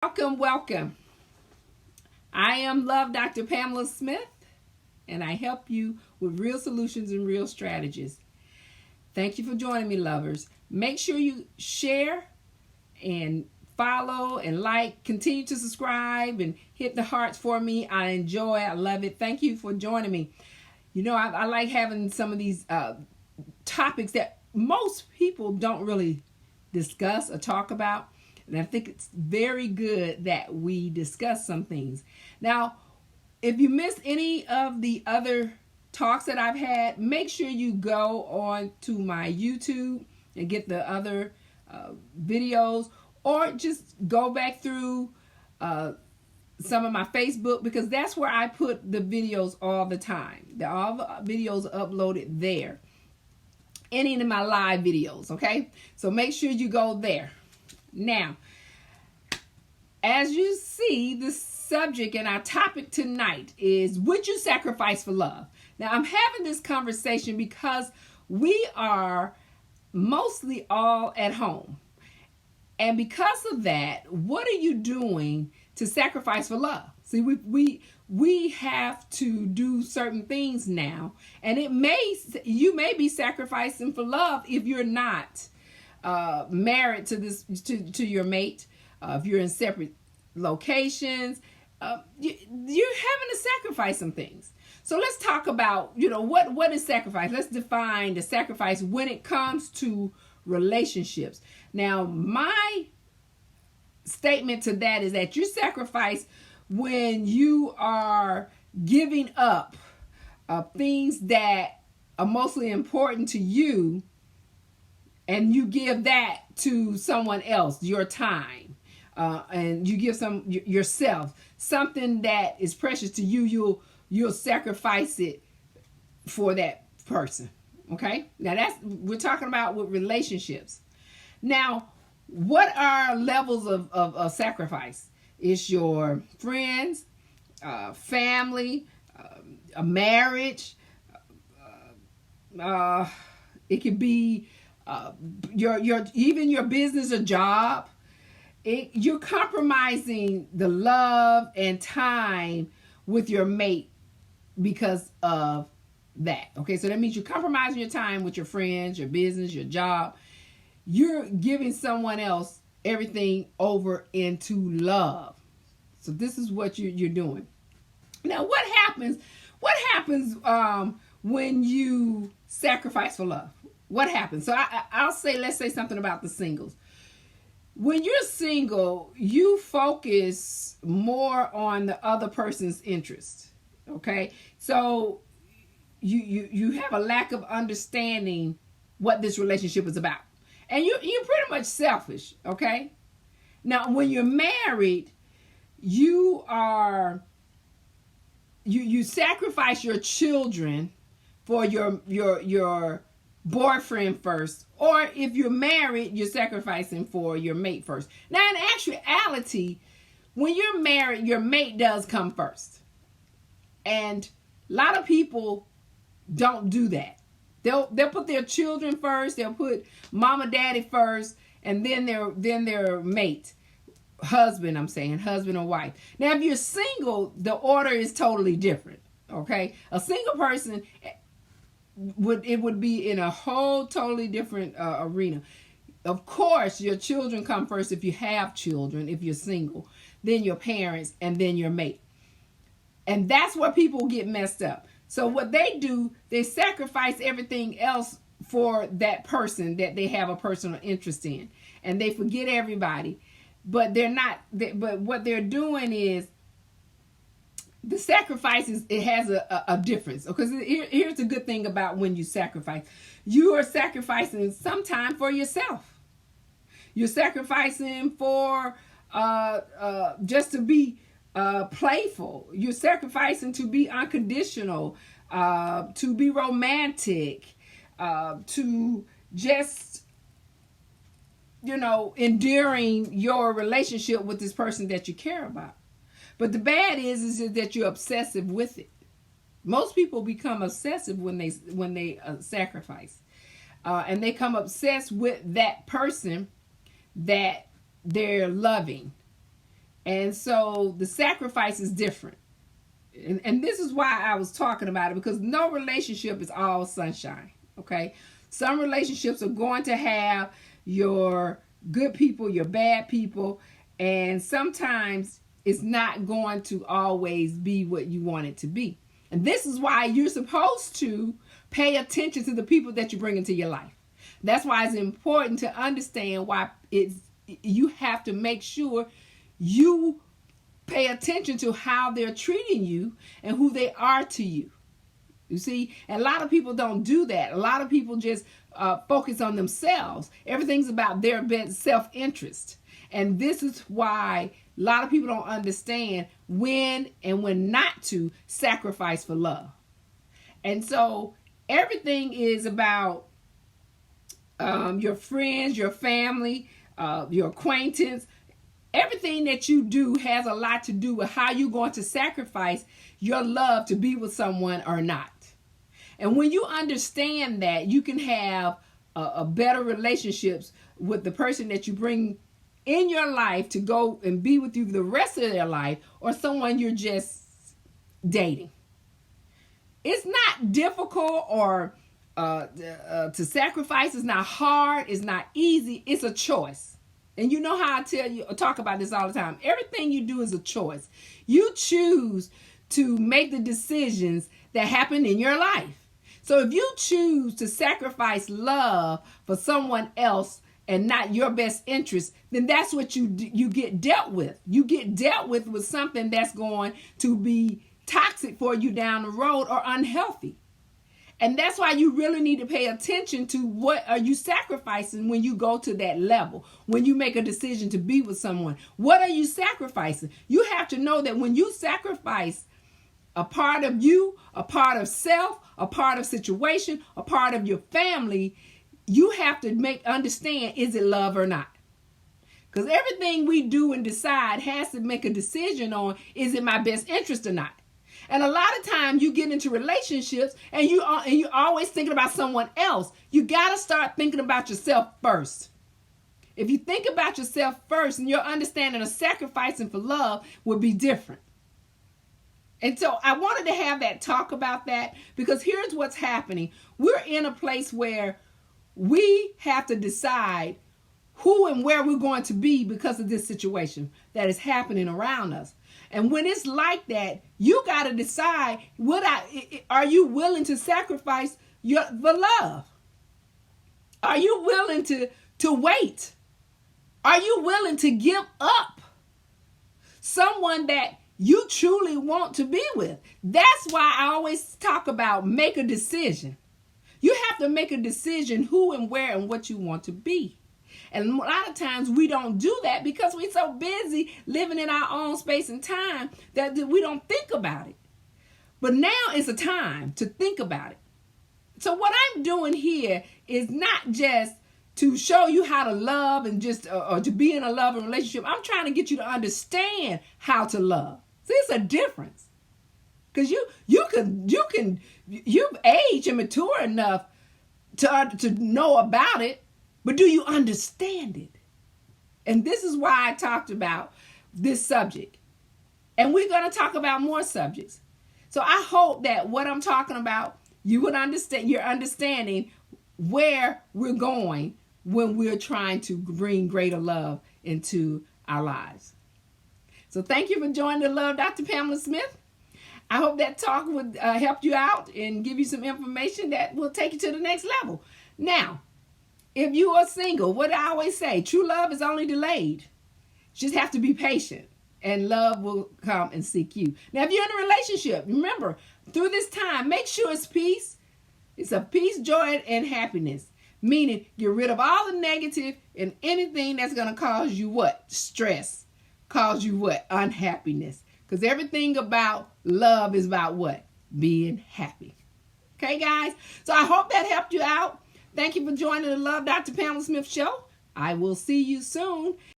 Welcome, welcome. I am Love Dr. Pamela Smith, and I help you with real solutions and real strategies. Thank you for joining me, lovers. Make sure you share and follow and like. Continue to subscribe and hit the hearts for me. I enjoy it. I love it. Thank you for joining me. You know, I like having some of these topics that most people don't really discuss or talk about. And I think it's very good that we discuss some things. Now, if you missed any of the other talks that I've had, make sure you go on to my YouTube and get the other videos, or just go back through some of my Facebook, because that's where I put the videos all the time. All the videos are uploaded there. Any of my live videos, okay? So make sure you go there. Now, as you see, the subject and our topic tonight is, would you sacrifice for love? Now, I'm having this conversation because we are mostly all at home. And because of that, what are you doing to sacrifice for love? See, we have to do certain things now, and you may be sacrificing for love if you're not married to your mate. If you're in separate locations, you're having to sacrifice some things. So let's talk about, what is sacrifice? Let's define the sacrifice when it comes to relationships. Now, my statement to that is that you sacrifice when you are giving up things that are mostly important to you, and you give that to someone else, your time, and you give yourself something that is precious to you. You'll sacrifice it for that person. Okay, now we're talking about with relationships. Now, what are levels of sacrifice? It's your friends, family, a marriage. It could be even your business or job. You're compromising the love and time with your mate because of that. Okay, so that means you're compromising your time with your friends, your business, your job. You're giving someone else everything over into love. So this is what you're doing. Now, what happens when you sacrifice for love? What happens? So let's say something about the singles. When you're single, you focus more on the other person's interest. Okay, so you have a lack of understanding what this relationship is about, and you're pretty much selfish. Okay, now when you're married, you sacrifice your children for your boyfriend first, or if you're married, you're sacrificing for your mate first. Now, in actuality, when you're married, your mate does come first, and a lot of people don't do that. They'll put their children first. They'll put mama, daddy first, and then their mate, husband. I'm saying husband or wife. Now, if you're single, the order is totally different. Okay, a single person would be in a whole totally different arena. Of course, your children come first if you have children. If you're single, then your parents, and then your mate. And that's where people get messed up. So what they do, they sacrifice everything else for that person that they have a personal interest in, and they forget everybody. But but what they're doing is, the sacrifices, it has a difference. Because here's the good thing about when you sacrifice. You are sacrificing some time for yourself. You're sacrificing for just to be playful. You're sacrificing to be unconditional, to be romantic, to just, enduring your relationship with this person that you care about. But the bad is that you're obsessive with it. Most people become obsessive when they sacrifice, and they become obsessed with that person that they're loving. And so the sacrifice is different. And this is why I was talking about it, because no relationship is all sunshine, okay? Some relationships are going to have your good people, your bad people, and sometimes it's not going to always be what you want it to be. And this is why you're supposed to pay attention to the people that you bring into your life. That's why it's important to understand why you have to make sure you pay attention to how they're treating you and who they are to you. You see, and a lot of people don't do that. A lot of people just focus on themselves. Everything's about their self-interest. And this is why a lot of people don't understand when and when not to sacrifice for love. And so everything is about your friends, your family, your acquaintance. Everything that you do has a lot to do with how you're going to sacrifice your love to be with someone or not. And when you understand that, you can have a better relationships with the person that you bring in your life to go and be with you the rest of their life, or someone you're just dating. It's not difficult or to sacrifice. It's not hard. It's not easy. It's a choice. And you know how I talk about this all the time. Everything you do is a choice. You choose to make the decisions that happen in your life. So if you choose to sacrifice love for someone else and not your best interest, then that's what you get dealt with. You get dealt with something that's going to be toxic for you down the road or unhealthy. And that's why you really need to pay attention to what are you sacrificing when you go to that level, when you make a decision to be with someone. What are you sacrificing? You have to know that when you sacrifice a part of you, a part of self, a part of situation, a part of your family, you have to understand, is it love or not? Because everything we do and decide has to make a decision on, is it my best interest or not? And a lot of times you get into relationships and you're always thinking about someone else. You got to start thinking about yourself first. If you think about yourself first, and your understanding of sacrificing for love will be different. And so I wanted to have that talk about that, because here's what's happening. We're in a place where we have to decide who and where we're going to be because of this situation that is happening around us. And when it's like that, you got to decide, are you willing to sacrifice the love? Are you willing to wait? Are you willing to give up someone that you truly want to be with? That's why I always talk about make a decision. You have to make a decision who and where and what you want to be. And a lot of times we don't do that because we're so busy living in our own space and time that we don't think about it. But now is a time to think about it. So what I'm doing here is not just to show you how to love and just or to be in a loving relationship. I'm trying to get you to understand how to love. See, it's a difference. Because you've aged and mature enough to know about it. But do you understand it? And this is why I talked about this subject. And we're going to talk about more subjects. So I hope that what I'm talking about, you would understand, you're understanding where we're going when we're trying to bring greater love into our lives. So thank you for joining the Love Dr. Pamela Smith. I hope that talk would help you out and give you some information that will take you to the next level. Now, if you are single, what I always say, true love is only delayed. You just have to be patient, and love will come and seek you. Now, if you're in a relationship, remember, through this time, make sure it's peace. It's a peace, joy, and happiness. Meaning, get rid of all the negative and anything that's going to cause you what? Stress. Cause you what? Unhappiness. Because everything about love is about what? Being happy. Okay, guys? So I hope that helped you out. Thank you for joining the Love Dr. Pamela Smith Show. I will see you soon.